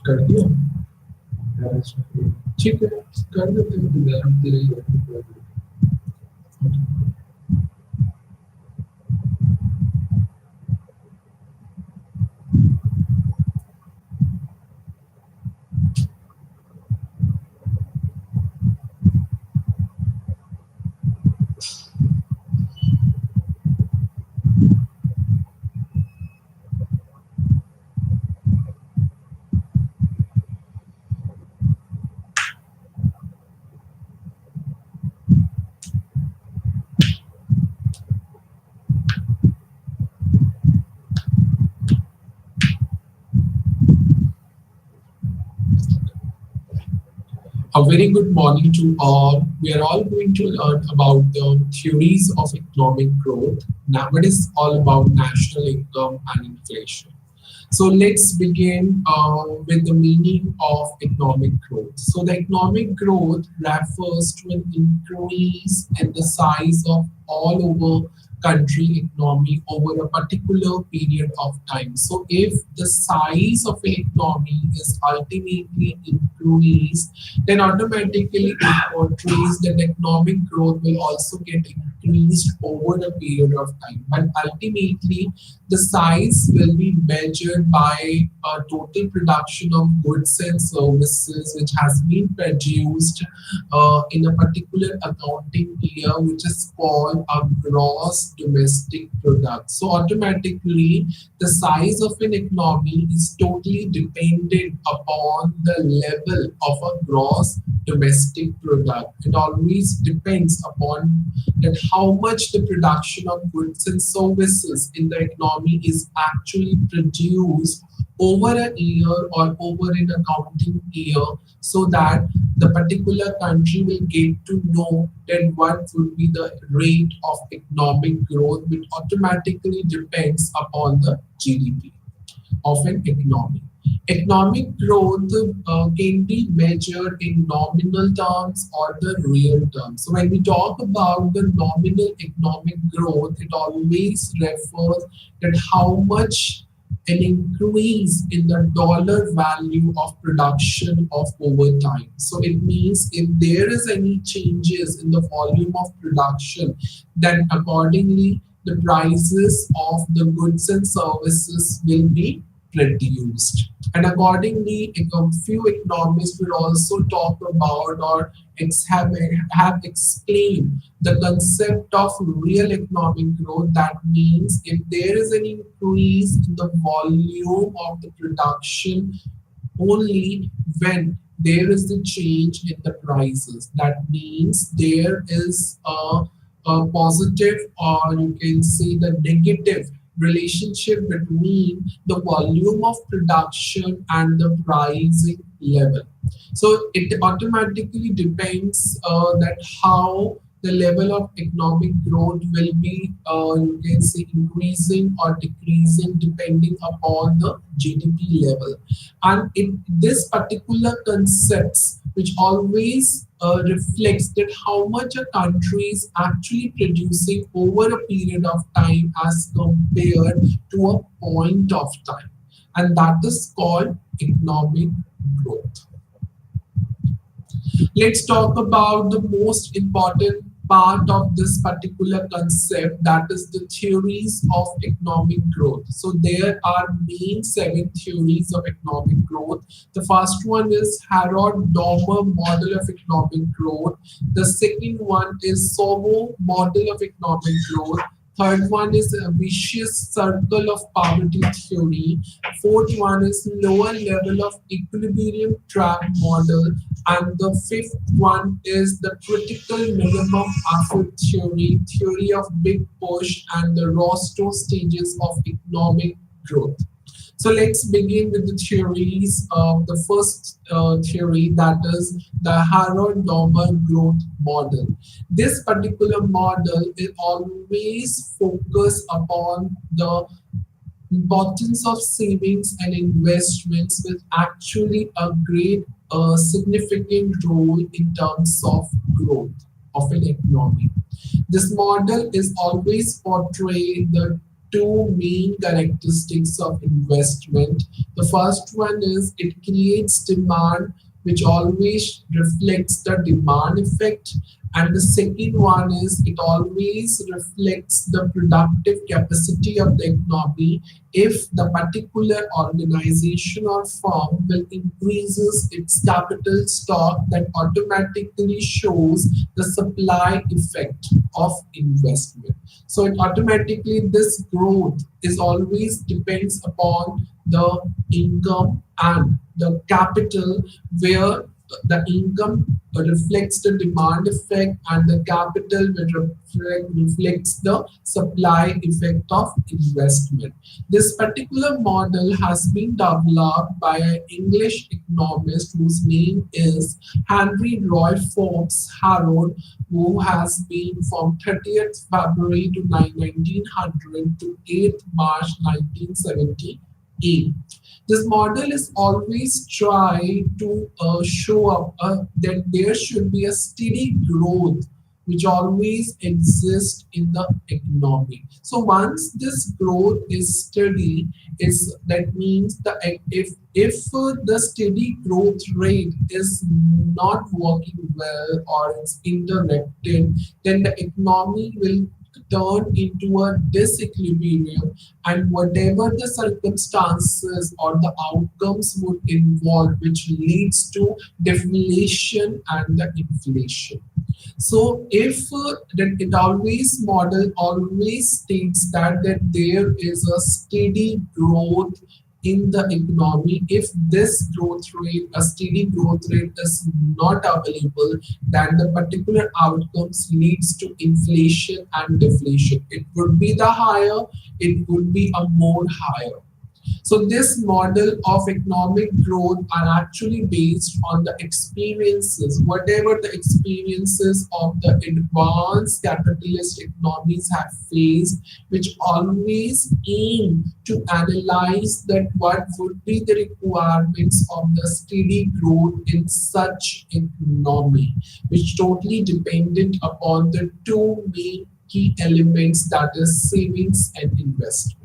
कर दिया ठीक है कर देते हैं दोबारा तेरे ही A very good morning to all. We are all going to learn about the theories of economic growth. Now, it is all about national income and inflation. So let's begin with the meaning of economic growth. So the economic growth refers to an increase in the size of all over country economy over a particular period of time. So if the size of an economy is ultimately increased, then automatically it portrays that economic growth will also get increased over a period of time. But ultimately, the size will be measured by a total production of goods and services which has been produced in a particular accounting year, which is called a gross domestic product. So automatically, the size of an economy is totally dependent upon the level of a gross domestic product. It always depends upon that how much the production of goods and services in the economy is actually produced over a year or over an accounting year, so that the particular country will get to know that what would be the rate of economic growth, which automatically depends upon the GDP of an economy. Economic growth can be measured in nominal terms or the real terms. So when we talk about the nominal economic growth, it always refers that how much an increase in the dollar value of production of over time. So it means if there is any changes in the volume of production, then accordingly the prices of the goods and services will be reduced. And accordingly, a few economists will also talk about or have explained the concept of real economic growth. That means if there is an increase in the volume of the production only when there is a change in the prices. That means there is a positive, or you can say the negative relationship between the volume of production and the pricing level. So it automatically depends that how the level of economic growth will be, you can say, increasing or decreasing depending upon the GDP level. And this particular concepts which always reflects that how much a country is actually producing over a period of time as compared to a point of time. And that is called economic growth. Let's talk about the most important part of this particular concept, that is the theories of economic growth. So there are main 7 theories of economic growth. The first one is Harrod-Dommer model of economic growth. The second one is Somo model of economic growth. Third one is a vicious circle of poverty theory. Fourth one is lower level of equilibrium trap model. And the fifth one is the critical minimum effort theory, theory of big push, and the Rostow stages of economic growth. So let's begin with the theories. The first theory, that is the Harrod-Norman growth model. This particular model is always focus upon the importance of savings and investments will actually a great significant role in terms of growth of an economy. This model is always portrayed the two main characteristics of investment. The first one is it creates demand, which always reflects the demand effect. And the second one is it always reflects the productive capacity of the economy. If the particular organization or firm will increases its capital stock, that automatically shows the supply effect of investment. So it automatically, this growth is always depends upon the income and the capital, where the income reflects the demand effect and the capital will reflects the supply effect of investment. This particular model has been developed by an English economist whose name is Henry Roy Forbes Harrod, who has been from 30th February to 1900 to 8th March 1978. This model is always try to show up that there should be a steady growth which always exists in the economy. So once this growth is steady, is that means the if the steady growth rate is not working well or it's interrupted, then the economy will turn into a disequilibrium, and whatever the circumstances or the outcomes would involve, which leads to deflation and the inflation. So if that it always model always states that there is a steady growth in the economy. If this growth rate, a steady growth rate is not available, then the particular outcomes leads to inflation and deflation. It would be the higher, it would be a more higher. So this model of economic growth are actually based on the experiences, whatever the experiences of the advanced capitalist economies have faced, which always aim to analyze that what would be the requirements of the steady growth in such economy, which totally dependent upon the two main key elements, that is savings and investment.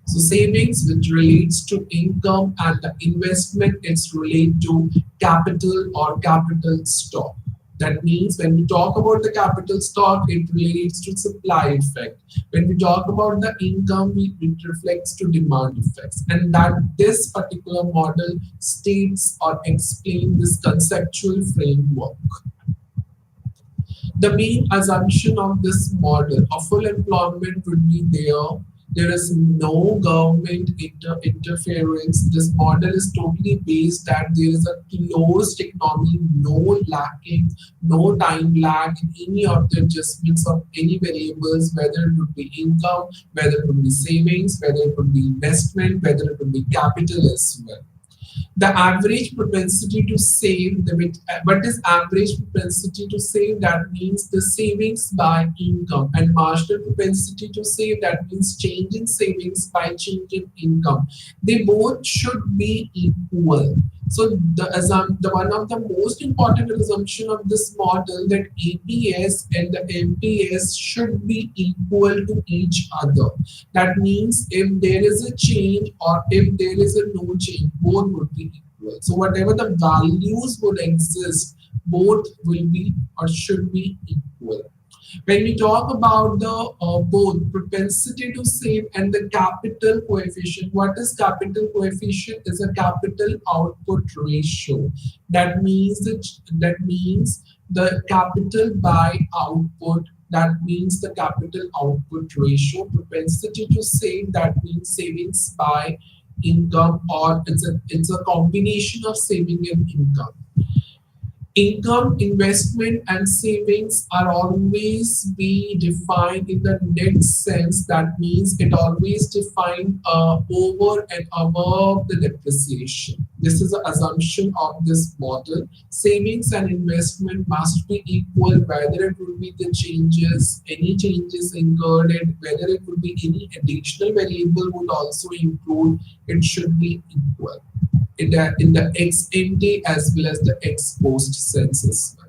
So savings, which relates to income, and the investment, it's related to capital or capital stock. That means when we talk about the capital stock, it relates to supply effect. When we talk about the income, it reflects to demand effects. And that this particular model states or explains this conceptual framework. The main assumption of this model of full employment would be there. There is no government interference. This model is totally based that there is a closed economy, no lacking, no time lag in any of the adjustments of any variables, whether it would be income, whether it would be savings, whether it would be investment, whether it would be capital as well. The average propensity to save, what is average propensity to save? That means the savings by income, and marginal propensity to save, that means change in savings by change in income. They both should be equal. So the one of the most important assumption of this model, that EPS and the MPS should be equal to each other. That means if there is a change or if there is a no change, both would be equal. So whatever the values would exist, both will be or should be equal. When we talk about the both propensity to save and the capital coefficient, what is capital coefficient? Is a capital output ratio. That means the capital by output. That means the capital output ratio. Propensity to save, that means savings by income, or it's a combination of saving and income. Income, investment, and savings are always be defined in the net sense. That means it always defined over and above the depreciation. This is the assumption of this model. Savings and investment must be equal, whether it will be the changes, any changes incurred, and whether it will be any additional variable would also include. It should be equal in the ex ante as well as the ex post sense as well.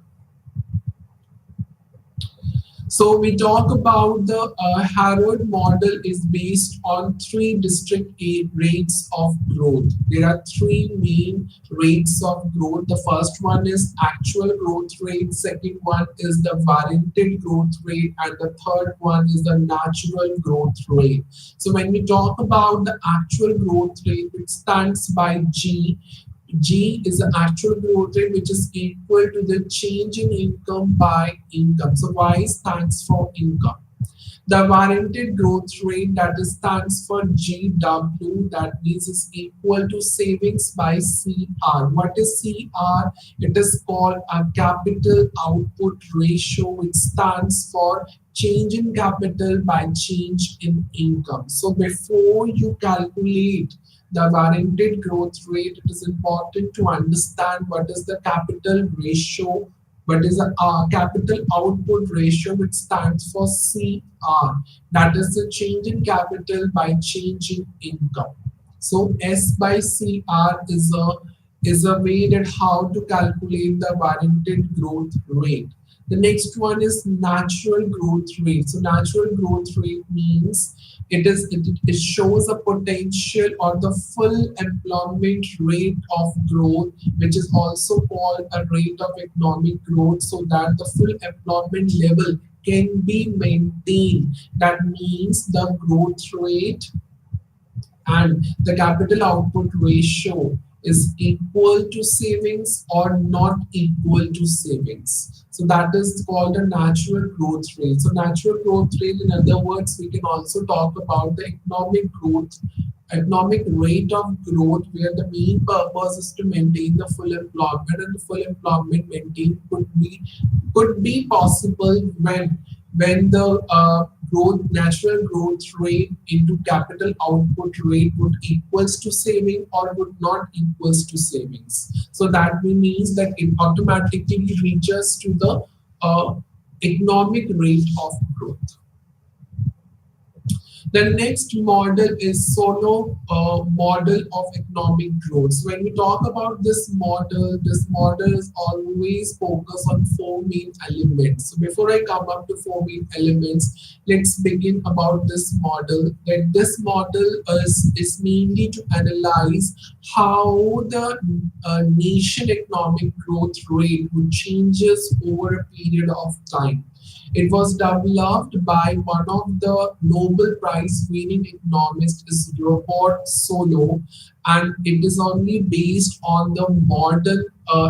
So we talk about the Harvard model is based on three distinct rates of growth. There are three main rates of growth. The first one is actual growth rate. Second one is the warranted growth rate, and the third one is the natural growth rate. So when we talk about the actual growth rate, it stands by G. G is the actual growth rate, which is equal to the change in income by income. So Y stands for income. The warranted growth rate, that is stands for GW, that means is equal to savings by CR. What is CR? It is called a capital output ratio, which stands for change in capital by change in income. So before you calculate the warranted growth rate, it is important to understand what is the capital ratio, what is the capital output ratio, which stands for CR. That is the change in capital by change in income. So S by CR is a way that how to calculate the warranted growth rate. The next one is natural growth rate. So natural growth rate means it shows a potential or the full employment rate of growth, which is also called a rate of economic growth, so that the full employment level can be maintained. That means the growth rate and the capital output ratio is equal to savings or not equal to savings. So that is called a natural growth rate. So natural growth rate, in other words, we can also talk about the economic growth, economic rate of growth, where the main purpose is to maintain the full employment, and the full employment maintained could be possible when the natural growth rate into capital output rate would equals to saving or would not equals to savings. So that means that it automatically reaches to the economic rate of growth. The next model is solo model of economic growth. So when we talk about this model is always focused on four main elements. So before I come up to four main elements, let's begin about this model. That this model is mainly to analyze how the nation economic growth rate would changes over a period of time. It was developed by one of the Nobel Prize winning economists, is Robert Solow, and it is only based on the modern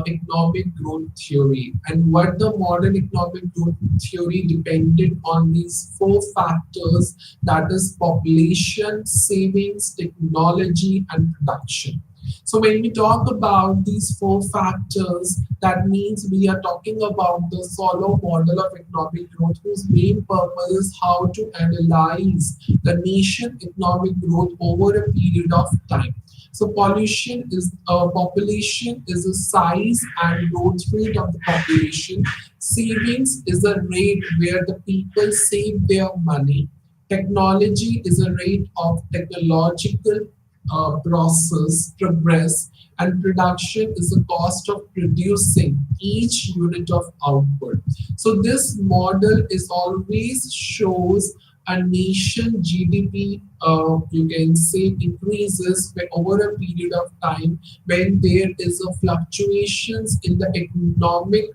economic growth theory. And what the modern economic growth theory depended on these four factors, that is population, savings, technology, and production. So when we talk about these four factors, that means we are talking about the Solow model of economic growth, whose main purpose is how to analyze the nation economic growth over a period of time. So population is the size and growth rate of the population. Savings is a rate where the people save their money. Technology is a rate of technological progress, and production is the cost of producing each unit of output. So this model is always shows a nation GDP, you can say, increases over a period of time when there is a fluctuations in the economic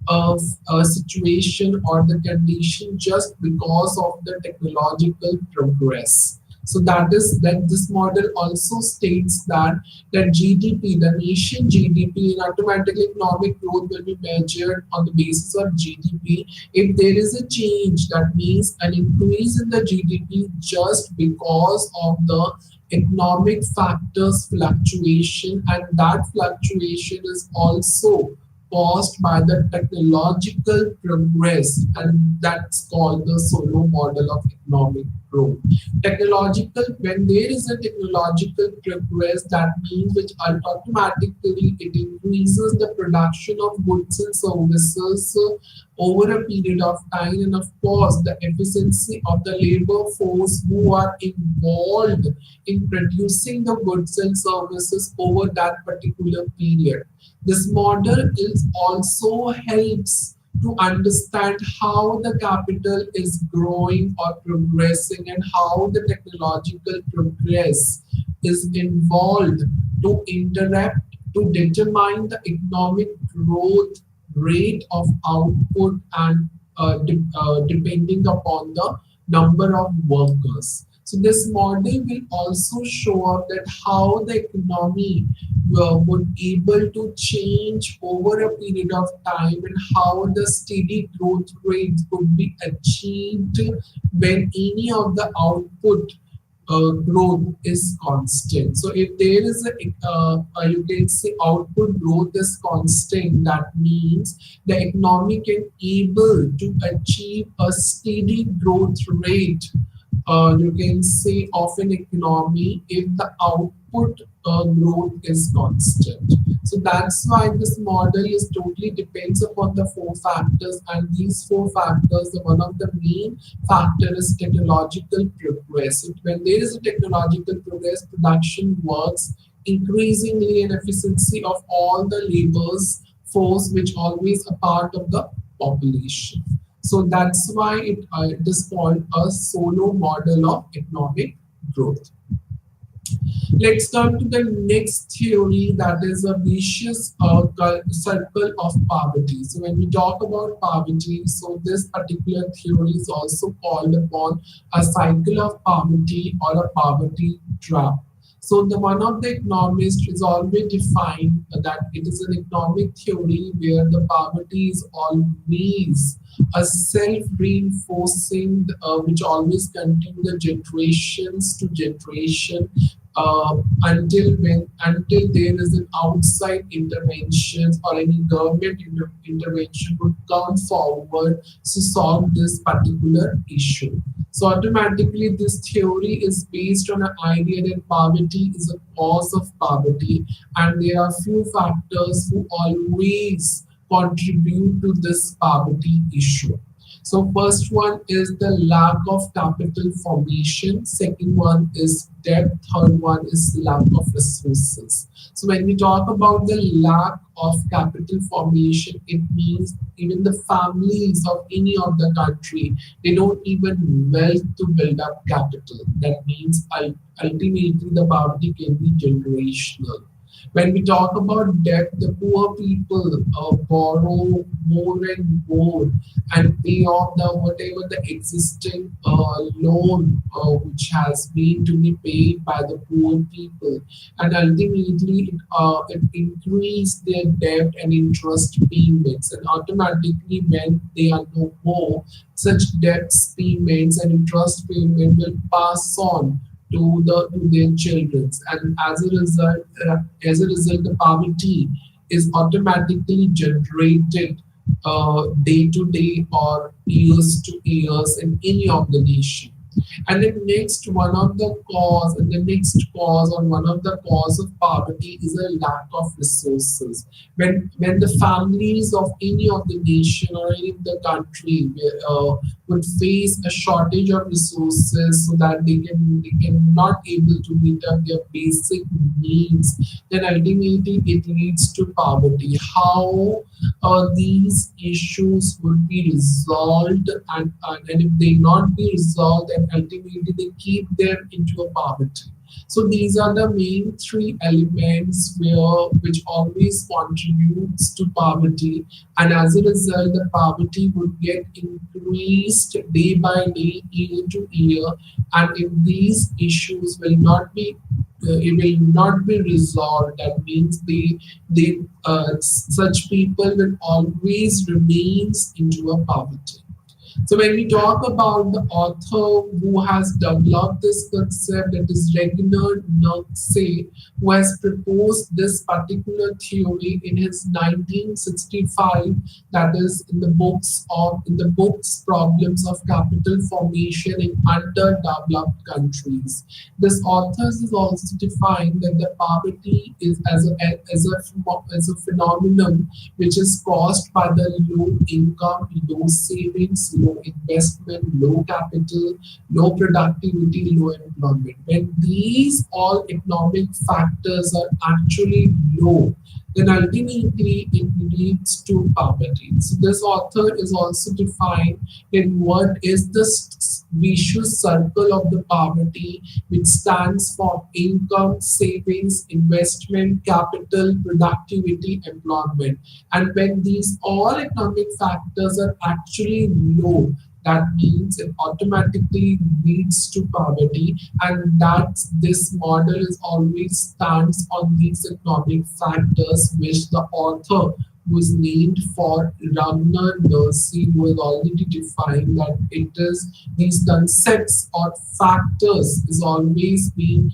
of a situation or the condition just because of the technological progress. So that this model also states that GDP, the nation GDP, and automatically economic growth will be measured on the basis of GDP. If there is a change, that means an increase in the GDP just because of the economic factors fluctuation, and that fluctuation is also caused by the technological progress, and that's called the solo model of economic growth. Technological, when there is a technological progress, that means which automatically it increases the production of goods and services over a period of time, and of course the efficiency of the labor force who are involved in producing the goods and services over that particular period. This model is also helps to understand how the capital is growing or progressing, and how the technological progress is involved to interact to determine the economic growth rate of output, and depending upon the number of workers. So this model will also show up that how the economy would able to change over a period of time, and how the steady growth rates could be achieved when any of the output growth is constant. So if there is you can say output growth is constant, that means the economy can able to achieve a steady growth rate, you can say, of an economy if the output growth is constant. So that's why this model is totally depends upon the four factors, and these four factors, the one of the main factor is technological progress. When there is a technological progress, production works increasingly, and efficiency of all the labors force which always a part of the population. So that's why it is called a solo model of economic growth. Let's turn to the next theory, that is a vicious circle of poverty. So when we talk about poverty, so this particular theory is also called upon a cycle of poverty or a poverty trap. So the one of the economists is always defined that it is an economic theory where the poverty is always a self-reinforcing, which always continue the generations to generation, until there is an outside intervention or any government intervention would come forward to solve this particular issue. So automatically this theory is based on an idea that poverty is a cause of poverty, and there are few factors who always contribute to this poverty issue. So first one is the lack of capital formation. Second one is debt. Third one is lack of resources. So when we talk about the lack of capital formation, it means even the families of any of the country, they don't even wealth to build up capital. That means ultimately the poverty can be generational. When we talk about debt, the poor people borrow more and more and pay off the whatever the existing loan which has been to be paid by the poor people, and ultimately it increase their debt and interest payments, and automatically when they are no more, such debts payments and interest payment will pass on to their children, and as a result the poverty is automatically generated day to day or years to years in any of the nation. And then next one of the cause and the next cause or one of the cause of poverty is a lack of resources. When the families of any of the nation or any of the country would face a shortage of resources, so that they can not able to meet up their basic needs, then ultimately it leads to poverty. How these issues would be resolved, and if they not be resolved, then ultimately they keep them into a poverty. So these are the main three elements which always contributes to poverty, and as a result, the poverty would get increased day by day, year to year, and if these issues will not be it will not be resolved, that means such people will always remains into a poverty. So when we talk about the author who has developed this concept, that is Reginald Nurse, who has proposed this particular theory in his 1965, that is in the books Problems of Capital Formation in Underdeveloped Countries. This author has also defined that the poverty is as a phenomenon which is caused by the low income, low savings, low investment, low capital, low productivity, low employment. When these all economic factors are actually low, then ultimately it leads to poverty. So this author is also defined in what is the vicious circle of the poverty, which stands for income, savings, investment, capital, productivity, employment. And when these all economic factors are actually low, that means it automatically leads to poverty, and that this model is always stands on these economic factors which the author was named for Ragnar Nursey, who has already defined that it is these concepts or factors is always being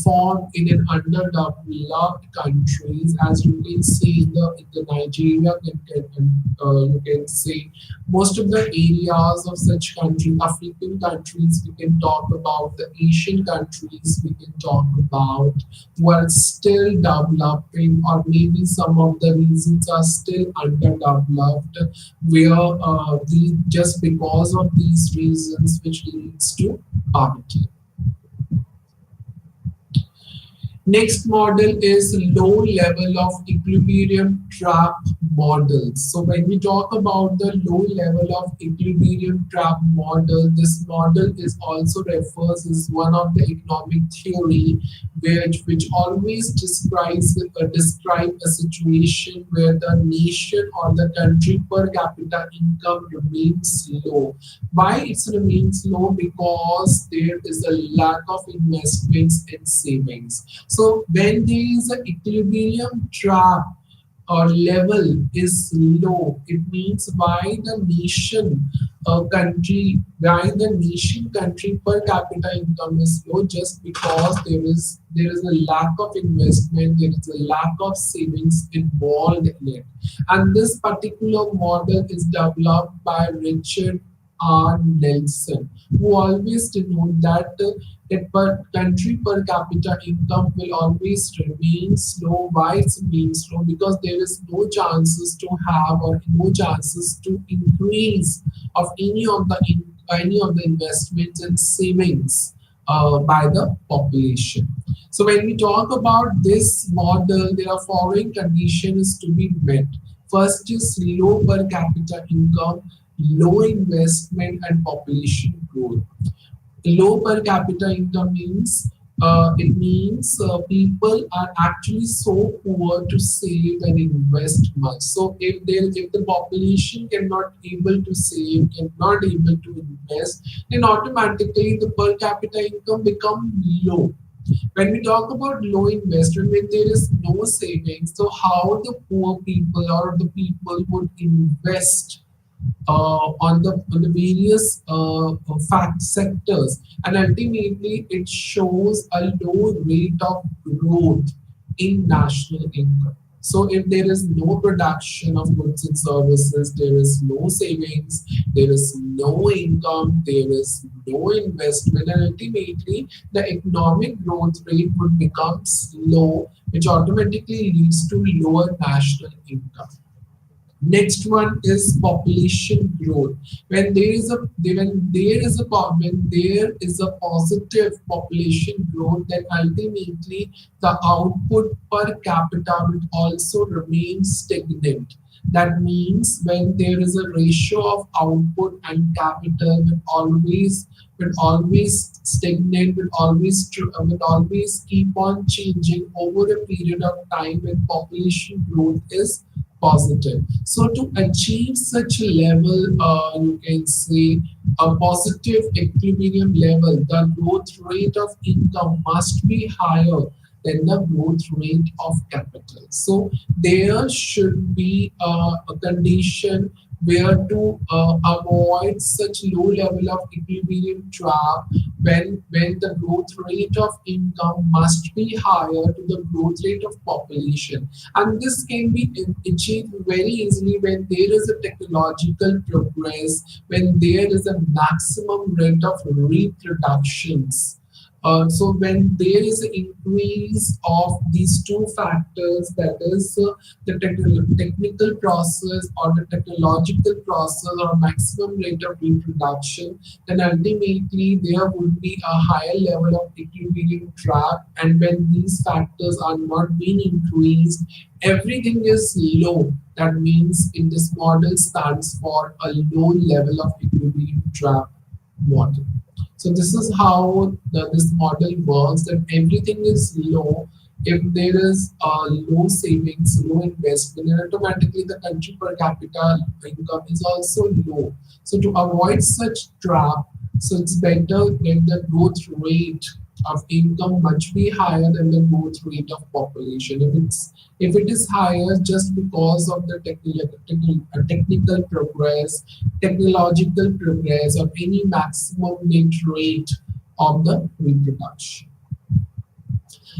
formed in an underdeveloped countries, as you can see in the Nigeria, you can say most of the areas of such countries, African countries, we can talk about the Asian countries, we can talk about who are still developing, or maybe some of the regions are still underdeveloped, where just because of these reasons, which leads to poverty. Next model is low level of equilibrium trap models. So when we talk about the low level of equilibrium trap model, this model is also refers as one of the economic theory which always describe a situation where the nation or the country per capita income remains low. Why it remains low? Because there is a lack of investments and savings. So when there is an equilibrium trap or level is low, it means why the nation country per capita income is low, just because there is a lack of investment, there is a lack of savings involved in it. And this particular model is developed by Richard R. Nelson, who always denote that that per country per capita income will always remain slow. Why it remains slow? Because there is no chances to have or no chances to increase of any of the investments and savings by the population. So when we talk about this model, there are following conditions to be met. First is low per capita income, low investment and population growth. Low per capita income means people are actually so poor to save and invest much. So if the population cannot able to save, cannot able to invest, then automatically the per capita income become low. When we talk about low investment, when there is no savings, so how the poor people or the people would invest on the various fact sectors, and ultimately it shows a low rate of growth in national income. So if there is no production of goods and services, there is no savings, there is no income, there is no investment, and ultimately the economic growth rate would become slow, which automatically leads to lower national income. Next one is population growth. When there is a positive population growth, then ultimately the output per capita will also remain stagnant. That means when there is a ratio of output and capital will always stagnate, will always keep on changing over a period of time when population growth is positive. So to achieve such a level, you can say a positive equilibrium level, the growth rate of income must be higher than the growth rate of capital. So there should be a condition where to avoid such low level of equilibrium trap when the growth rate of income must be higher to the growth rate of population. And this can be achieved very easily when there is a technological progress, when there is a maximum rate of reproductions. So when there is an increase of these two factors, that is technical process or the technological process or maximum rate of reproduction, then ultimately there would be a higher level of equilibrium trap. And when these factors are not being increased, everything is low. That means in this model stands for a low level of equilibrium trap model. So this is how this model works, that everything is low. If there is low savings, low investment, then automatically the country per capita income is also low. So to avoid such trap, so it's better that the growth rate of income much be higher than the growth rate of population. If it is higher just because of the technical progress, technological progress, or any maximum net rate of the reproduction.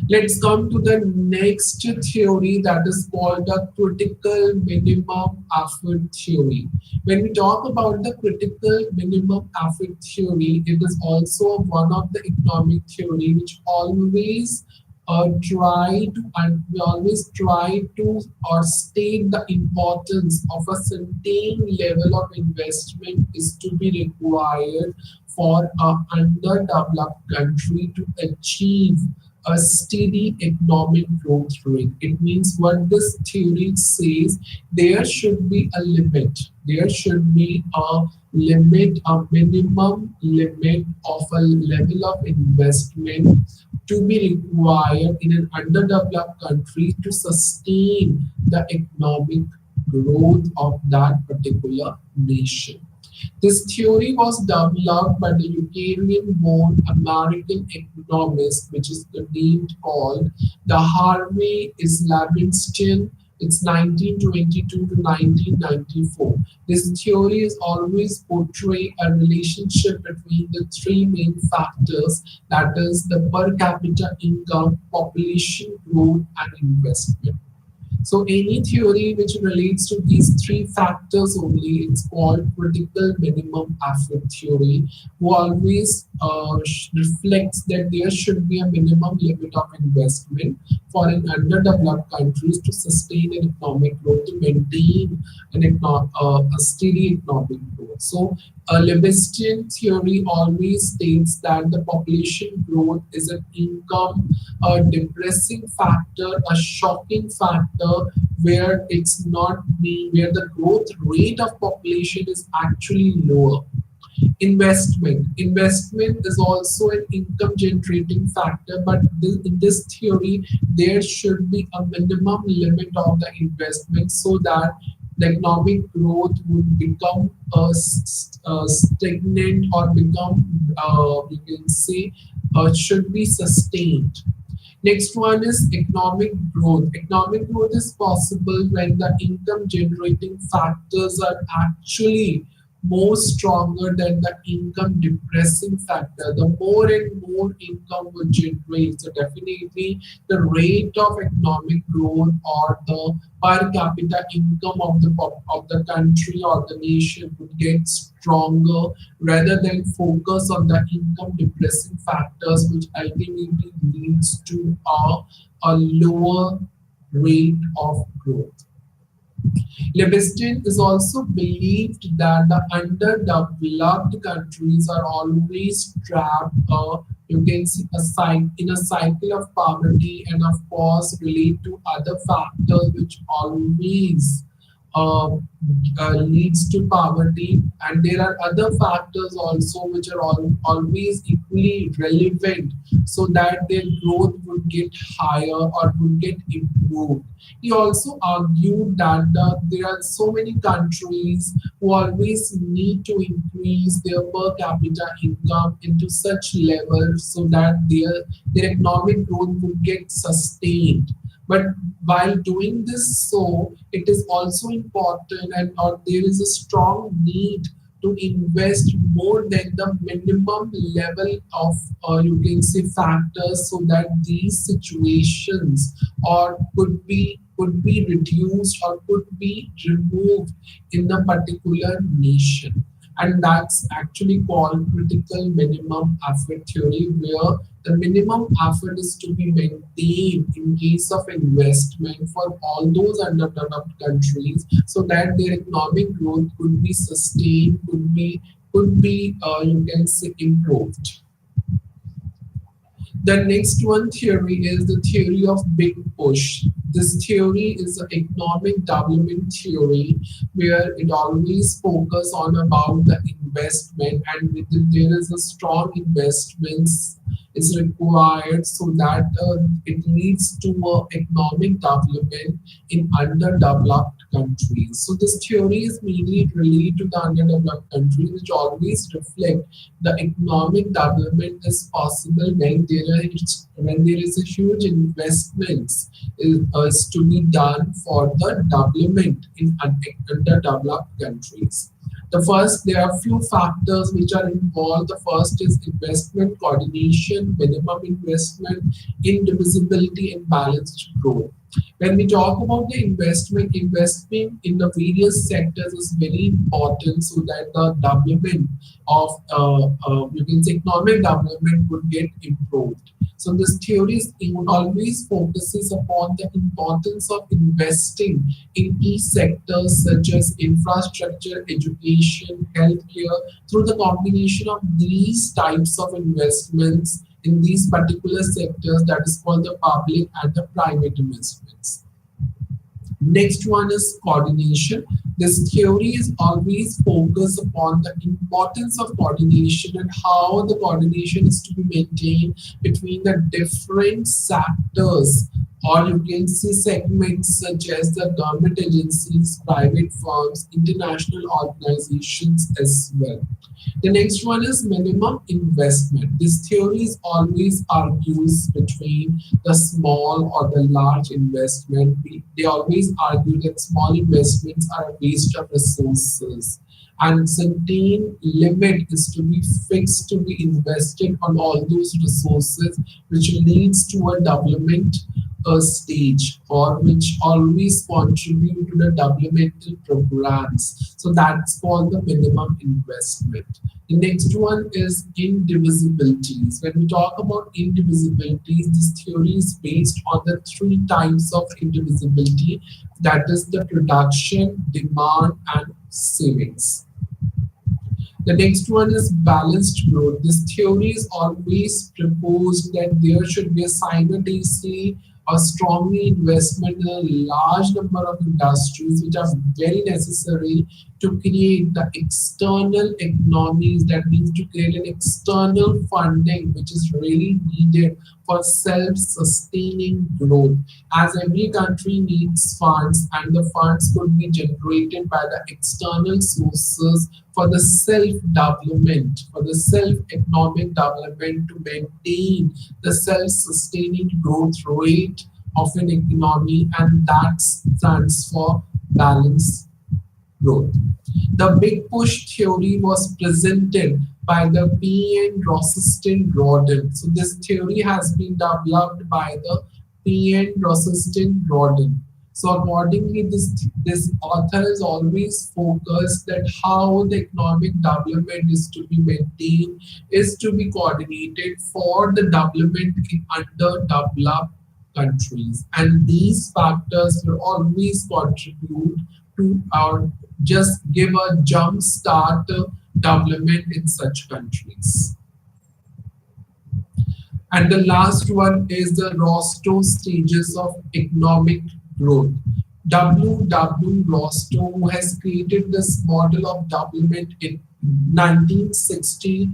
Let's come to the next theory, that is called the critical minimum effort theory. When we talk about the critical minimum effort theory, it is also one of the economic theory which always we always try to or state the importance of a certain level of investment is to be required for an underdeveloped country to achieve a steady economic growth rate. It means what this theory says, there should be a limit. There should be a limit, a minimum limit of a level of investment to be required in an underdeveloped country to sustain the economic growth of that particular nation. This theory was developed by the Ukrainian-born American economist, which is the name called the Harvey Islamistin. It's 1922 to 1994. This theory is always portray a relationship between the three main factors, that is the per capita income, population growth, and investment. So any theory which relates to these three factors only, it's called critical minimum effort theory, who always reflects that there should be a minimum limit of investment for an underdeveloped countries to sustain an economic growth, to maintain a steady economic growth. So Lebesgue theory always states that the population growth is an income depressing factor, a shocking factor, where it's not being, where the growth rate of population is actually lower. Investment is also an income generating factor, but in this theory there should be a minimum limit of the investment so that the economic growth would become stagnant or become, you can say, should be sustained. Next one is economic growth. Economic growth is possible when the income generating factors are actually more stronger than the income depressing factor. The more and more income would generate, so definitely the rate of economic growth or the per capita income of the country or the nation would get stronger rather than focus on the income depressing factors, which ultimately leads to a lower rate of growth. Lebesgue is also believed that the underdeveloped countries are always trapped, you can see, in a cycle of poverty, and of course relate to other factors which always uh, leads to poverty. And there are other factors also which are always equally relevant so that their growth would get higher or would get improved. He also argued that there are so many countries who always need to increase their per capita income into such levels so that their economic growth would get sustained. But while doing this, so it is also important, and or there is a strong need to invest more than the minimum level of you can say factors, so that these situations or could be reduced or could be removed in a particular nation. And that's actually called critical minimum effort theory, where the minimum effort is to be maintained in case of investment for all those underdeveloped countries, so that their economic growth could be sustained, could be you can say improved. The next one theory is the theory of big push. This theory is an economic development theory where it always focus on about the investment, and within there is a strong investments is required, so that it leads to economic development in underdeveloped countries. So this theory is mainly related to the underdeveloped countries, which always reflect the economic development is possible when there is a huge investments is to be done for the development in underdeveloped countries. There are few factors which are involved. The first is investment coordination, minimum investment, indivisibility, and balanced growth. When we talk about the investment, investing in the various sectors is very important, so that the development of you can say economic development would get improved. So this theory always focuses upon the importance of investing in key sectors such as infrastructure, education, healthcare, through the combination of these types of investments in these particular sectors, that is called the public and the private investments. Next one is coordination. This theory is always focused upon the importance of coordination and how the coordination is to be maintained between the different sectors, or you can see segments such as the government agencies, private firms, international organizations as well. The next one is minimum investment. This theory is always argues between the small or the large investment. They always argue that small investments are a waste of resources, and certain limit is to be fixed to be invested on all those resources, which leads to a development stage, or which always contribute to the developmental programs. So that's called the minimum investment. The next one is indivisibilities. When we talk about indivisibilities, this theory is based on the three types of indivisibility, that is the production, demand, and savings. The next one is balanced growth. This theory is always proposed that there should be a simultaneously or strongly investment in a large number of industries which are very necessary to create the external economies, that means to create an external funding which is really needed for self-sustaining growth, as every country needs funds, and the funds could be generated by the external sources for the self-development, for the self-economic development, to maintain the self-sustaining growth rate of an economy, and that stands for balanced growth. The big push theory was presented by the P. N. Rosenstein-Rodin. So this theory has been developed by the P. N. Rosenstein-Rodin. So accordingly, this author is always focused that how the economic development is to be maintained, is to be coordinated for the development in underdeveloped countries, and these factors will always contribute to our just give a jump start development in such countries. And the last one is the Rostow stages of economic growth. W. Rostow, who has created this model of development in 1960,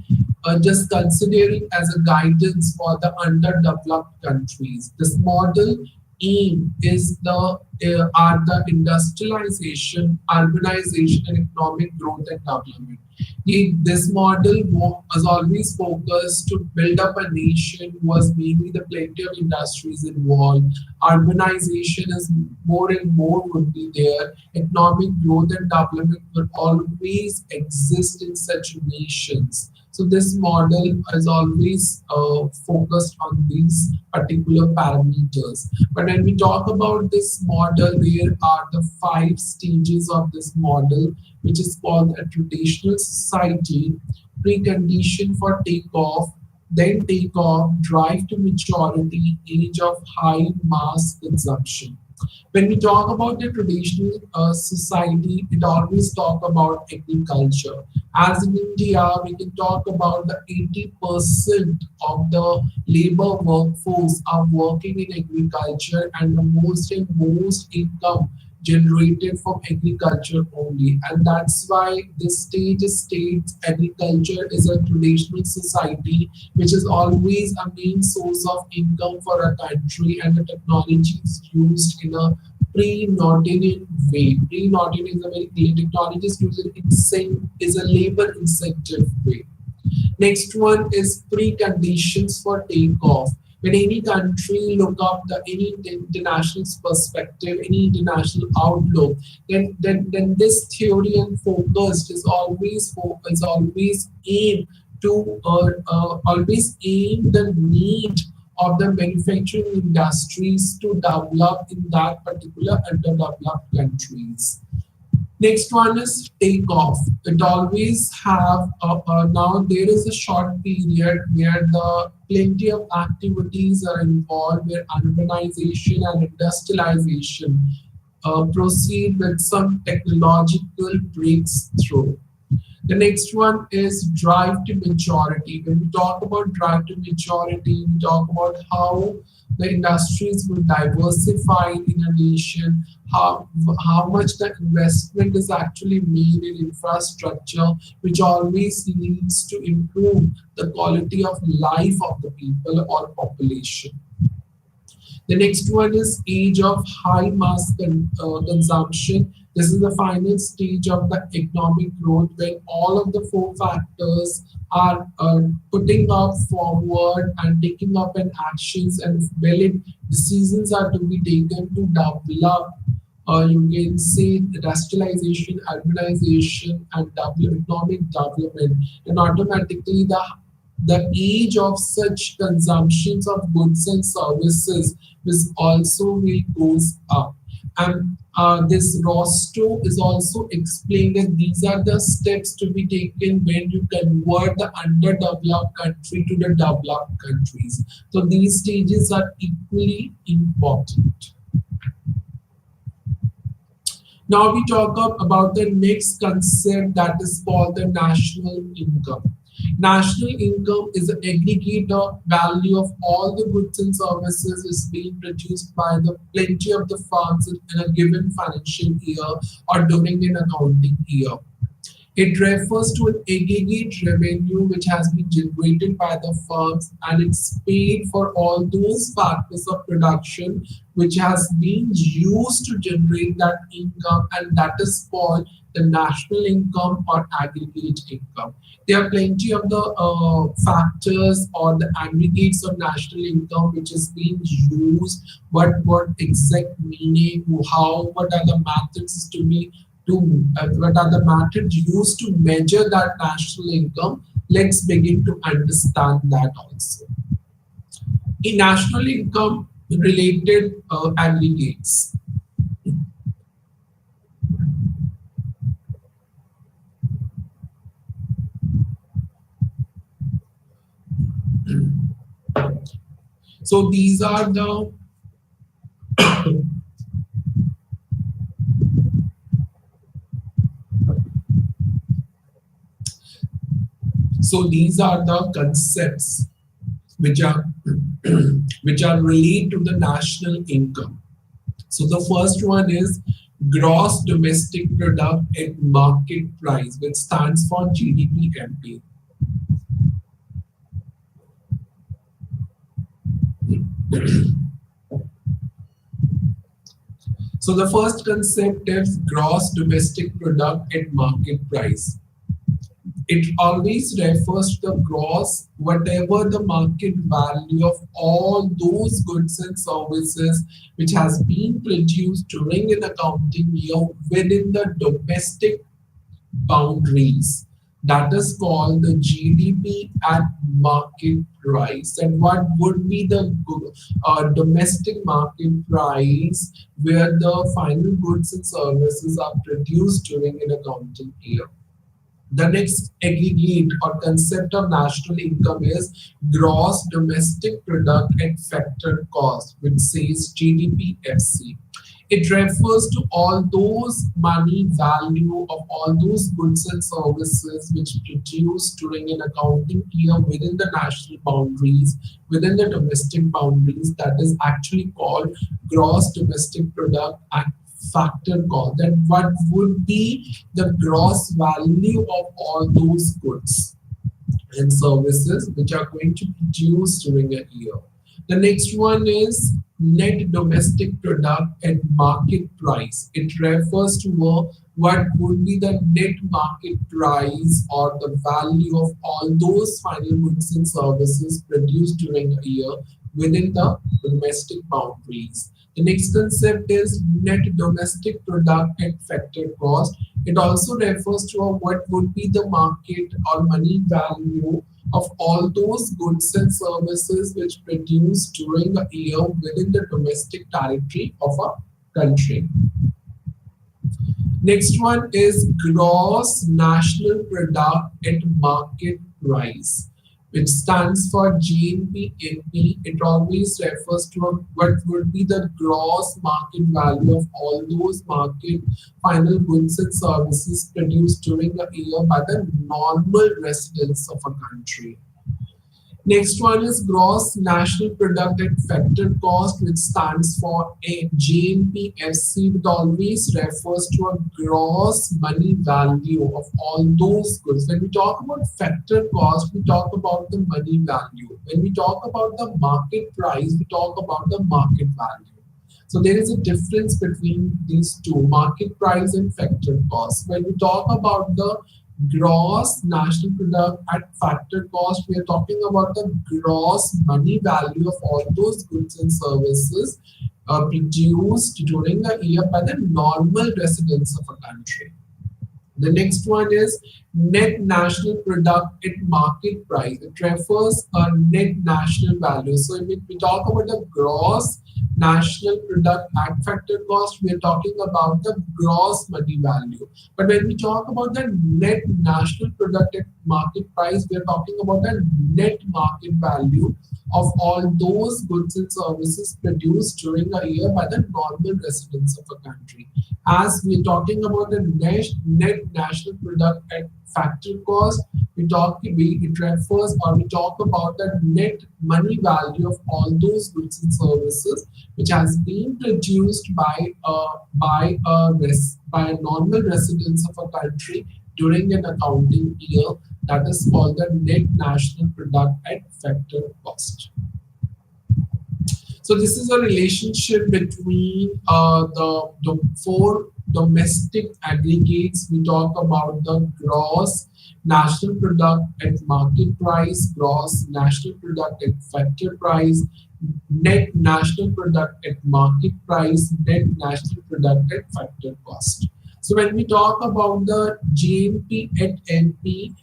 just considering as a guidance for the underdeveloped countries. This model aim is are the industrialization, urbanization, and economic growth and development. This model was always focused to build up a nation, was mainly the plenty of industries involved. Urbanization is more and more would be there. Economic growth and development will always exist in such nations. So this model is always focused on these particular parameters. But when we talk about this model, there are the 5 stages of this model, which is called a traditional society, precondition for takeoff, then takeoff, drive to maturity, age of high mass consumption. When we talk about the traditional society, it always talk about agriculture. As in India, we can talk about the 80% of the labor workforce are working in agriculture, and the most income generated from agriculture only. And that's why this stage states agriculture is a traditional society which is always a main source of income for a country, and the technology is used in a pre-Nordian way. Pre-Nordian is a very clear technology is used is a labor incentive way. Next one is preconditions for takeoff. When any country look up the any international perspective, any international outlook, then this theory and focus is always aim to always aim the need of the manufacturing industries to develop in that particular underdeveloped countries. Next one is takeoff. It always have now there is a short period where the plenty of activities are involved, where urbanization and industrialization proceed with some technological breakthrough. The next one is drive to maturity. When we talk about drive to maturity, we talk about how the industries will diversify in a nation, how much the investment is actually made in infrastructure, which always leads to improve the quality of life of the people or population. The next one is age of high mass consumption. This is the final stage of the economic growth when all of the 4 factors are putting up forward and taking up an actions, and valid decisions are to be taken to develop. You can say industrialization, urbanization, and economic development, and automatically the age of such consumptions of goods and services is also will goes up. And this roster is also explained that these are the steps to be taken when you convert the underdeveloped country to the developed countries. So these stages are equally important. Now we talk about the next concept, that is called the national income. National income is an aggregate of value of all the goods and services is being produced by the plenty of the firms in a given financial year or during an accounting year. It refers to an aggregate revenue which has been generated by the firms, and it's paid for all those factors of production which has been used to generate that income, and that is called the national income or aggregate income. There are plenty of the factors or the aggregates of national income which is being used. What exact meaning? What are the methods to be to what are the methods used to measure that national income? Let's begin to understand that also. In national income related aggregates. So these are the these are the concepts which are which are related to the national income. So the first one is gross domestic product at market price, which stands for GDP MP. So the first concept is gross domestic product at market price. It always refers to the gross, whatever the market value of all those goods and services which has been produced during an accounting year within the domestic boundaries. That is called the GDP at market price. And what would be the domestic market price where the final goods and services are produced during an accounting year? The next aggregate or concept of national income is gross domestic product at factor cost, which says GDP-FC. It refers to all those money value of all those goods and services which produced during an accounting year within the national boundaries, within the domestic boundaries, that is actually called gross domestic product at factor cost. Then what would be the gross value of all those goods and services which are going to produce during a year? The next one is net domestic product at market price. It refers to what would be the net market price or the value of all those final goods and services produced during a year within the domestic boundaries. The next concept is net domestic product at factor cost. It also refers to what would be the market or money value of all those goods and services which produced during a year within the domestic territory of a country. Next one is gross national product at market price, which stands for GNP-NP. It always refers to what would be the gross market value of all those market final goods and services produced during a year by the normal residents of a country. Next one is gross national product at factor cost, which stands for a GNPFC. It always refers to a gross money value of all those goods. When we talk about factor cost, we talk about the money value. When we talk about the market price, we talk about the market value. So there is a difference between these two, market price and factor cost. When we talk about the gross national product at factor cost, we are talking about the gross money value of all those goods and services produced during a year by the normal residents of a country. The next one is net national product at market price. It refers a net national value. So if we talk about the gross national product at factor cost, we are talking about the gross money value. But when we talk about the net national product at market price, we are talking about the net market value of all those goods and services produced during a year by the normal residents of a country. As we are talking about the net national product at factor cost, it refers or we talk about the net money value of all those goods and services which has been produced by normal residents of a country during an accounting year. That is called the net national product at factor cost. So this is a relationship between the four domestic aggregates. We talk about the gross national product at market price, gross national product at factor price, net national product at market price, net national product at factor cost. So when we talk about the GNP at NP,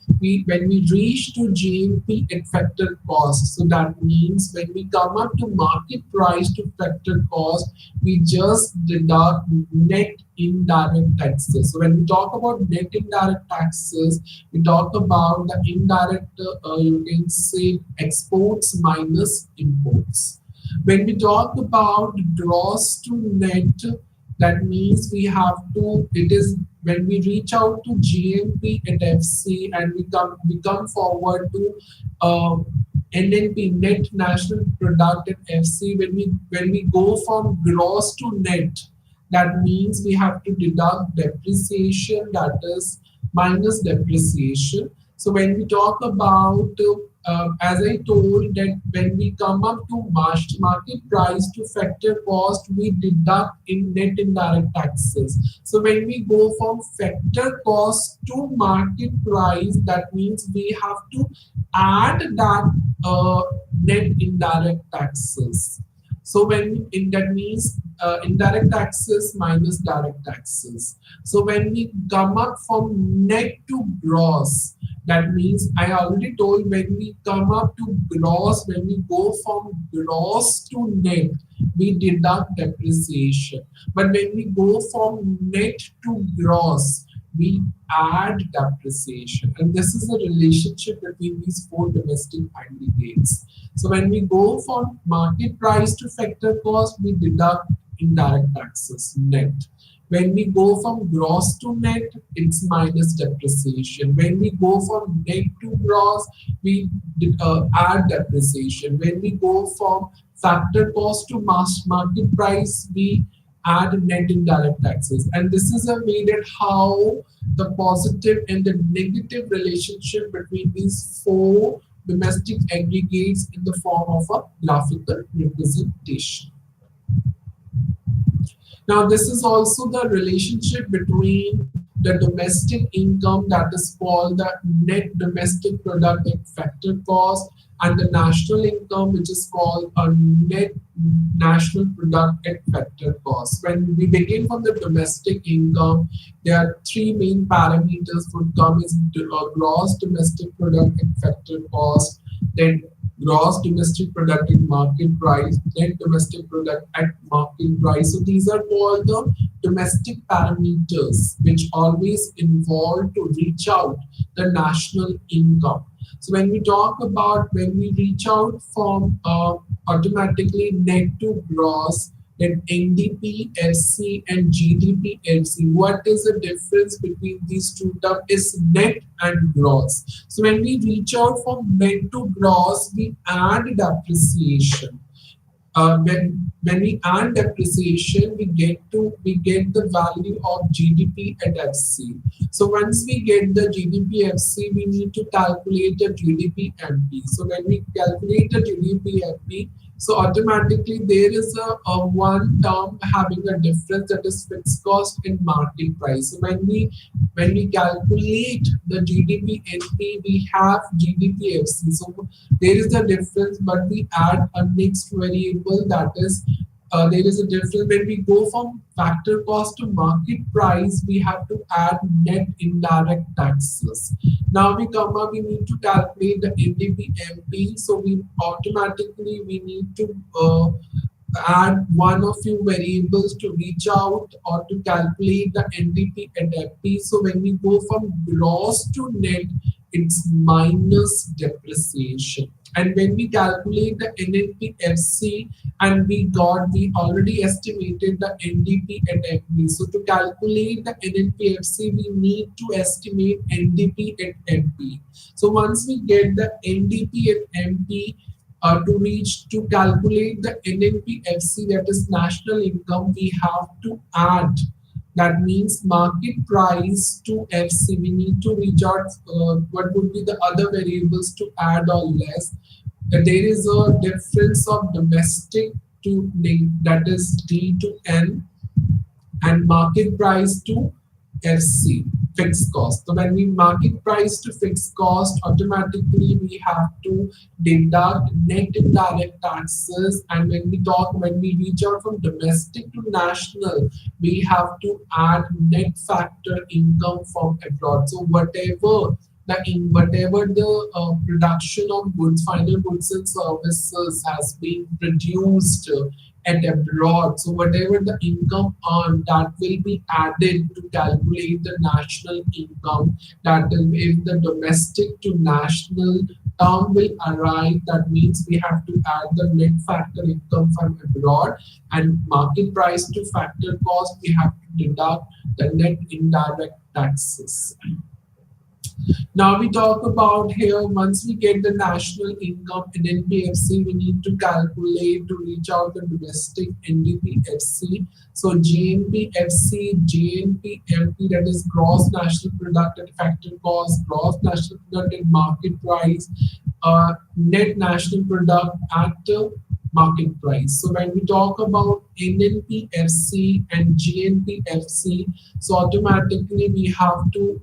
when we reach to GNP at factor cost, so that means when we come up to market price to factor cost, we just deduct net indirect taxes. So when we talk about net indirect taxes, we talk about the indirect, you can say exports minus imports. When we talk about gross to net, that means we have to, it is when we reach out to GNP at FC and we come forward to NNP, net national product at FC, when we go from gross to net, that means we have to deduct depreciation, that is minus depreciation. So when we talk about as I told that when we come up to market price to factor cost, we deduct in net indirect taxes. So when we go from factor cost to market price, that means we have to add that net indirect taxes. So when in that means indirect taxes minus direct taxes. So when we come up from net to gross, that means I already told when we come up to gross, when we go from gross to net, we deduct depreciation. But when we go from net to gross, we add depreciation. And this is a relationship between these four domestic aggregates. So when we go from market price to factor cost, we deduct indirect taxes, net. When we go from gross to net, it's minus depreciation. When we go from net to gross, we add depreciation. When we go from factor cost to mass market price, we add net indirect taxes. And this is a way that how the positive and the negative relationship between these four domestic aggregates in the form of a graphical representation. Now, this is also the relationship between the domestic income, that is called the net domestic product and factor cost, and the national income, which is called a net national product and factor cost. When we begin from the domestic income, there are three main parameters would come is gross domestic product and factor cost, then gross domestic product in market price, net domestic product at market price. So these are called the domestic parameters which always involve to reach out the national income. So when we talk about when we reach out from automatically net to gross, then NDP, FC and GDP, FC. What is the difference between these two terms is net and gross. So when we reach out from net to gross, we add depreciation. When we add depreciation, we get the value of GDP and FC. So once we get the GDP FC, we need to calculate the GDP MP. So when we calculate the GDP MP, so automatically there is a one term having a difference, that is fixed cost and market price. So when we calculate the GDP NP, we have GDP FC. So there is a difference, but we add a next variable, that is there is a difference when we go from factor cost to market price. We have to add net indirect taxes. Now we come up, we need to calculate the NDP MP. So we automatically we need to add one of few variables to reach out or to calculate the NDP and FP. So when we go from gross to net, it's minus depreciation. And when we calculate the NNP FC, and we already estimated the NDP and FP. So to calculate the NNP FC, we need to estimate NDP and MP. So once we get the NDP and MP, to calculate the NNP FC, that is national income, we have to add. That means market price to FC. We need to reach out what would be the other variables to add or less. There is a difference of domestic to that is D to N, and market price to FC, fixed cost. So when we market price to fixed cost, automatically we have to deduct net indirect taxes. And when we reach out from domestic to national, we have to add net factor income from abroad. So whatever the production of goods, final goods and services has been produced at abroad. So whatever the income earned, that will be added to calculate the national income. That is, if the domestic to national term will arrive, that means we have to add the net factor income from abroad, and market price to factor cost, we have to deduct the net indirect taxes. Now we talk about here, once we get the national income in NPFC, we need to calculate to reach out the domestic NDPFC. So GNPFC, JNPMP, that is gross national product and factor cost, gross national product and market price, net national product at market price. So when we talk about NNPFC and GNPFC, so automatically we have to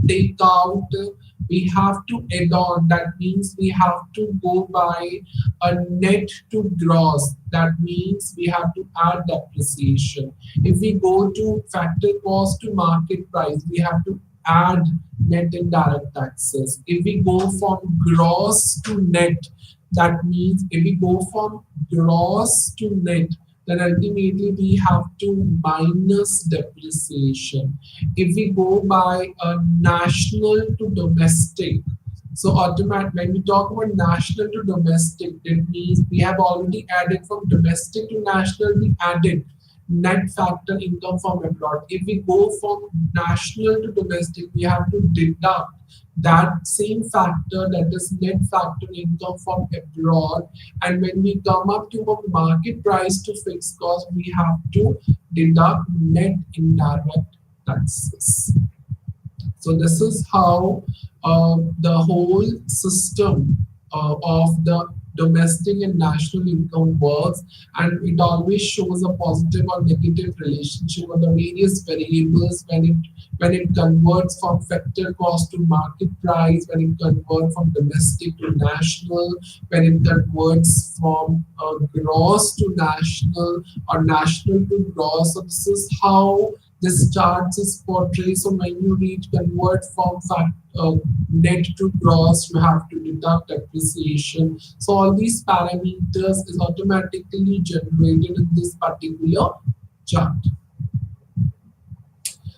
take out, we have to add on. That means we have to go by a net to gross. That means we have to add depreciation. If we go to factor cost to market price, we have to add net indirect taxes. If we go from gross to net, that means if we go from gross to net, then ultimately we have to minus depreciation. If we go by a national to domestic, so automatic when we talk about national to domestic, that means we have already added from domestic to national, we added net factor income from abroad. If we go from national to domestic, we have to deduct that same factor, that is net factor income from abroad. And when we come up to a market price to fixed cost, we have to deduct net indirect taxes. So this is how the whole system of the domestic and national income works, and it always shows a positive or negative relationship on the various variables when it converts from factor cost to market price, when it converts from domestic to national, when it converts from gross to national or national to gross. So this is how this chart is portrayed. So when you reach convert from net to gross, you have to deduct depreciation. So all these parameters is automatically generated in this particular chart.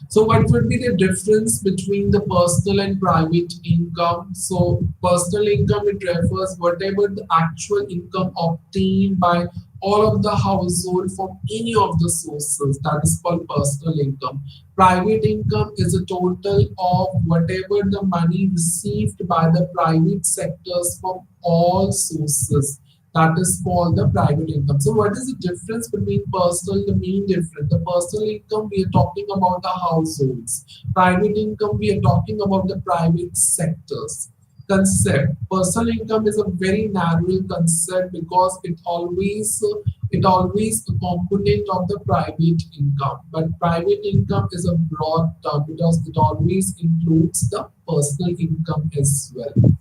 So what would be the difference between the personal and private income? So personal income, it refers whatever the actual income obtained by all of the household from any of the sources, that is called personal income. Private income is a total of whatever the money received by the private sectors from all sources. That is called the private income. So what is the difference between personal? The main difference, the personal income, we are talking about the households. Private income, we are talking about the private sectors. Concept, personal income is a very narrow concept because it always a component of the private income, but private income is a broad term because it always includes the personal income as well,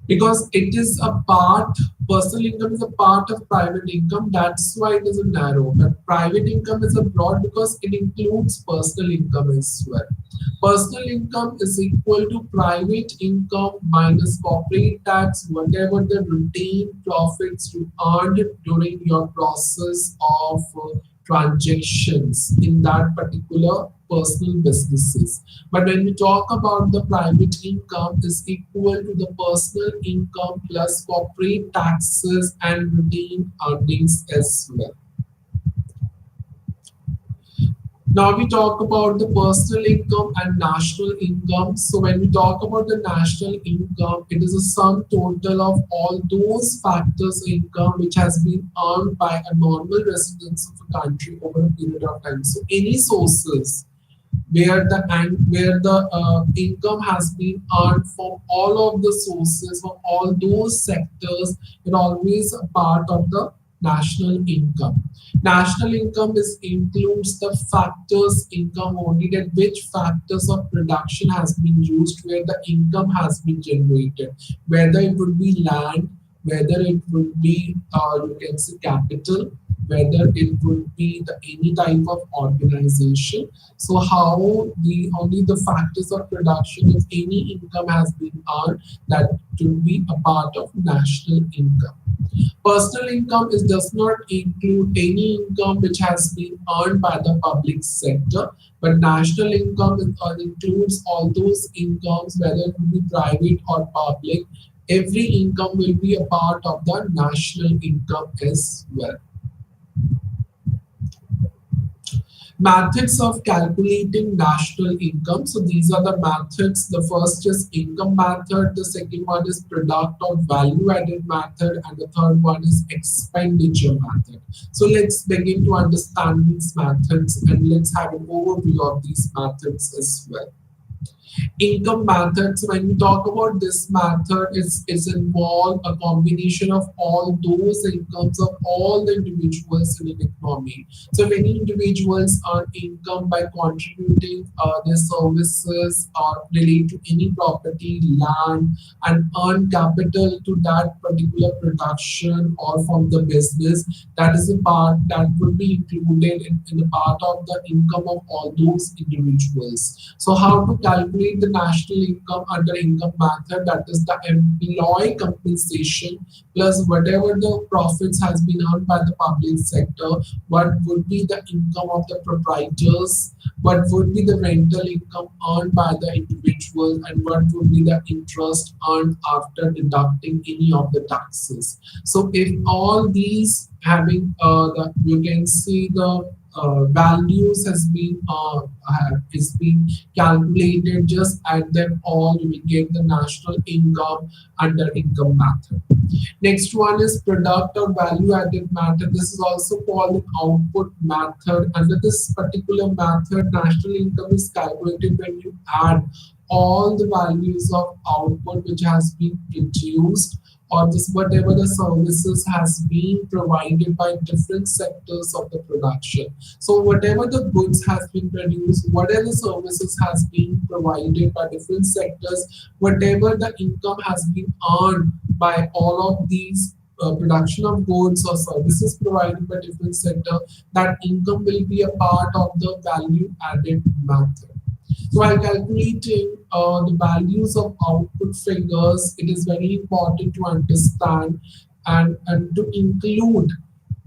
because it is a part, personal income is a part of private income. That's why it is a narrow, but private income is a broad because it includes personal income as well. Personal income is equal to private income minus corporate tax, whatever the retained profits you earned during your process of transactions in that particular personal businesses. But when we talk about the private income, is equal to the personal income plus corporate taxes and retained earnings as well. Now we talk about the personal income and national income. So when we talk about the national income, it is a sum total of all those factors income which has been earned by a normal residents of a country over a period of time. So any sources where the income has been earned from all of the sources, from all those sectors, it always a part of the national income. National income includes the factors income only, that which factors of production has been used, where the income has been generated, whether it would be land, whether it would be you can say capital, whether it would be any type of organization. So how the only the factors of production, if any income has been earned, that should be a part of national income. Personal income does not include any income which has been earned by the public sector, but national income includes all those incomes, whether it will be private or public. Every income will be a part of the national income as well. Methods of calculating national income. So these are the methods. The first is income method, the second one is product or value added method, and the third one is expenditure method. So let's begin to understand these methods and let's have an overview of these methods as well. Income methods, when we talk about this method, is involved a combination of all those incomes of all the individuals in an economy. So many individuals earn income by contributing their services or relate to any property, land, and earn capital to that particular production or from the business. That is a part that would be included in the part of the income of all those individuals. So how to calculate the national income under income method? That is the employee compensation plus whatever the profits has been earned by the public sector. What would be the income of the proprietors? What would be the rental income earned by the individual? And what would be the interest earned after deducting any of the taxes? So if all these having you can see the values has been is being calculated, just add them all, you will get the national income under income method. Next one is product or value added method. This is also called an output method. Under this particular method, national income is calculated when you add all the values of output which has been produced, or this whatever the services has been provided by different sectors of the production. So whatever the goods has been produced, whatever services has been provided by different sectors, whatever the income has been earned by all of these production of goods or services provided by different sector, that income will be a part of the value added method. So while calculating the values of output figures, it is very important to understand and to include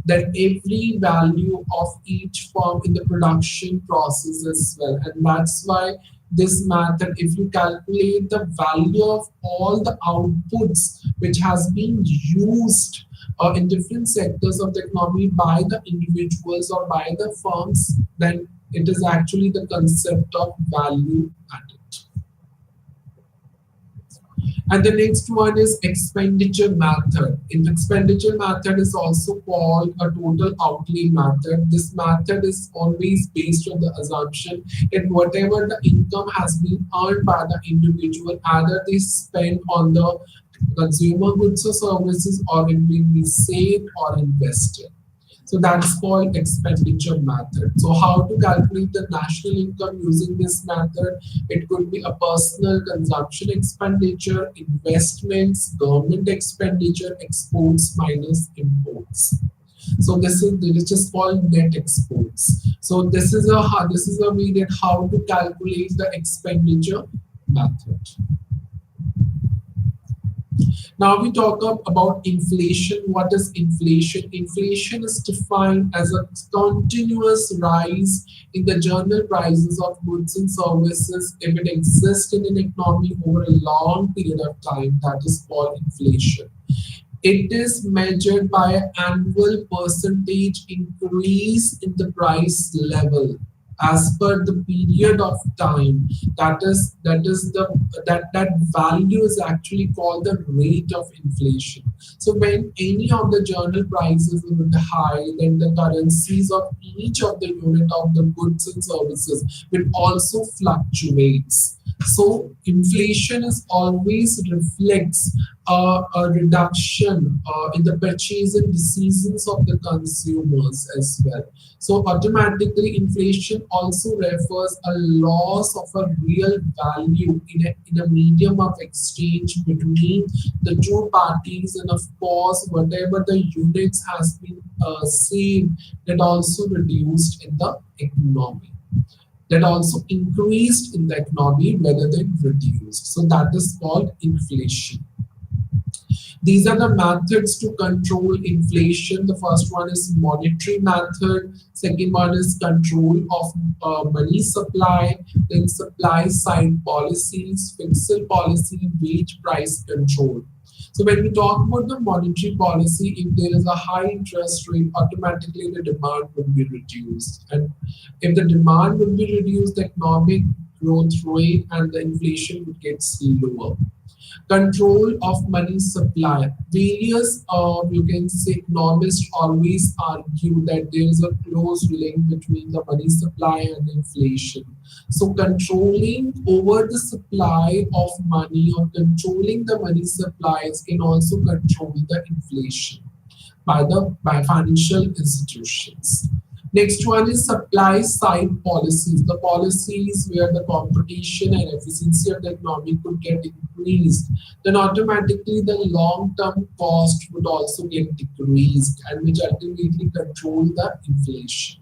that every value of each firm in the production process as well. And that's why this method, if you calculate the value of all the outputs which has been used in different sectors of the economy by the individuals or by the firms, then it is actually the concept of value added. And the next one is expenditure method. In expenditure method is also called a total outlay method. This method is always based on the assumption that whatever the income has been earned by the individual, either they spend on the consumer goods or services, or it will be saved or invested. So that's called expenditure method. So how to calculate the national income using this method? It could be a personal consumption expenditure, investments, government expenditure, exports minus imports. So this is called net exports. So this is a way that how to calculate the expenditure method. Now we talk about inflation. What is inflation? Inflation is defined as a continuous rise in the general prices of goods and services if it exists in an economy over a long period of time. That is called inflation. It is measured by an annual percentage increase in the price level as per the period of time. That value is actually called the rate of inflation. So when any of the journal prices would high, then the currencies of each of the unit of the goods and services will also fluctuates. So inflation is always reflects a reduction in the purchasing decisions of the consumers as well. So automatically inflation also refers a loss of a real value in a medium of exchange between the two parties, and of course whatever the units has been saved, that also reduced in the economy, that also increased in the economy rather than reduced. So that is called inflation. These are the methods to control inflation. The first one is monetary method. Second one is control of money supply. Then supply side policies, fiscal policy, wage price control. So when we talk about the monetary policy, if there is a high interest rate, automatically the demand will be reduced. And if the demand will be reduced, the economic growth rate and the inflation would get lower. Control of money supply. Various, you can say, economists always argue that there is a close link between the money supply and inflation. So controlling over the supply of money or controlling the money supplies can also control the inflation by financial institutions. Next one is supply side policies. The policies where the competition and efficiency of the economy could get increased, then automatically the long-term cost would also get decreased and which ultimately control the inflation.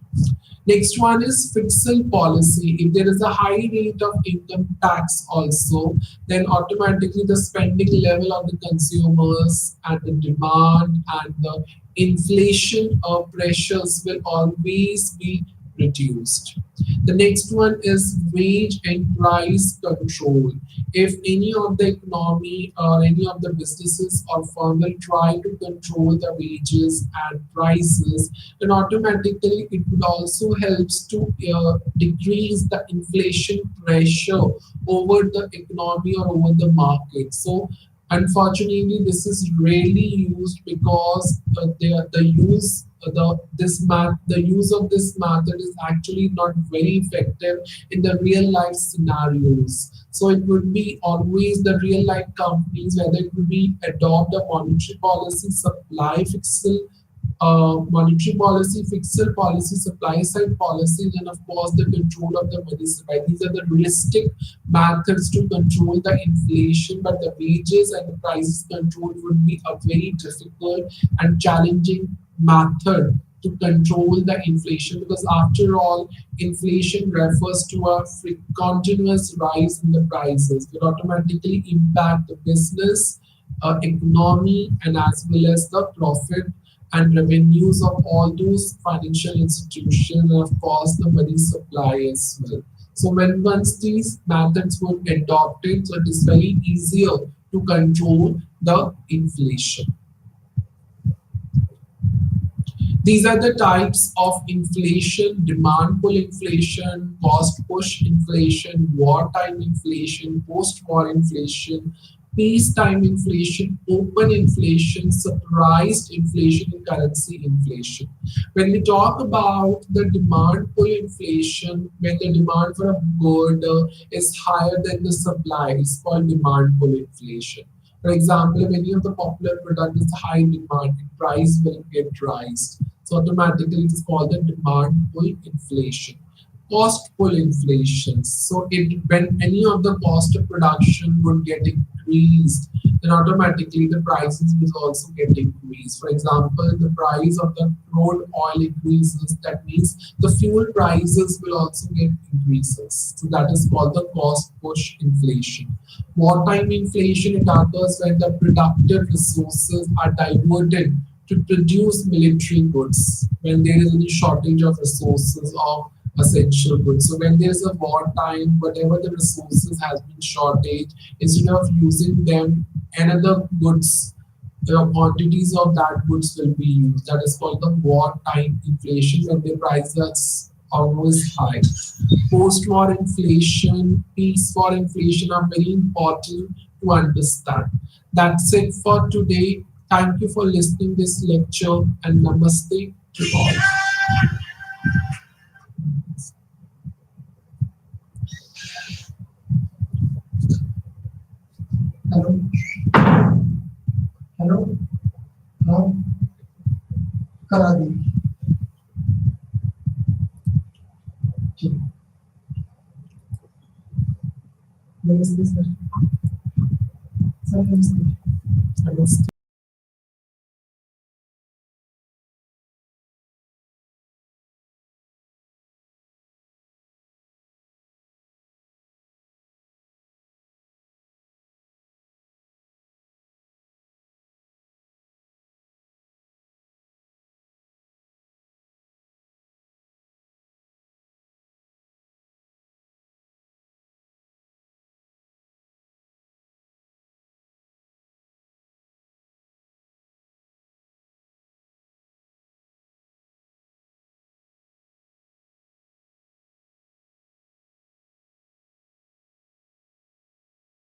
Next one is fiscal policy. If there is a high rate of income tax also, then automatically the spending level of the consumers and the demand and the inflation pressures will always be reduced. The next one is wage and price control. If any of the economy or any of the businesses or firm will try to control the wages and prices, then automatically it would also helps to decrease the inflation pressure over the economy or over the market. So unfortunately, this is rarely used because the use the use of this method is actually not very effective in the real life scenarios. So it would be always the real life companies, whether it would be adopt a monetary policy, supply fiscal monetary policy, fiscal policy, supply side policy, and of course the control of the money supply. These are the realistic methods to control the inflation, but the wages and the prices control would be a very difficult and challenging method to control the inflation, because after all, inflation refers to a continuous rise in the prices will automatically impact the business, economy, and as well as the profit and revenues of all those financial institutions, and of course the money supply as well. So when once these methods were adopted, so it is very easier to control the inflation. These are the types of inflation: demand pull inflation, cost push inflation, wartime inflation, post-war inflation, peacetime inflation, open inflation, surprised inflation, and currency inflation. When we talk about the demand pull inflation, when the demand for a good is higher than the supply, it's called demand pull inflation. For example, if any of the popular product is high demand, the price will get raised. So automatically it is called the demand pull inflation. Cost pull inflation. So when any of the cost of production would get increased, then automatically the prices will also get increased. For example, the price of the crude oil increases, that means the fuel prices will also get increases. So that is called the cost push inflation. Wartime inflation, it occurs when the productive resources are diverted to produce military goods, when there is any shortage of resources of essential goods. So when there's a wartime, whatever the resources has been shortage, instead of using them, another goods, the quantities of that goods will be used. That is called the wartime inflation, when the prices are always high. Post-war inflation, peace-war inflation are very important to understand. That's it for today. Thank you for listening this lecture, and namaste to all. Hello, hello, no, करा दी. ठीक. नमस्ते sir. Sir नमस्ते. नमस्ते.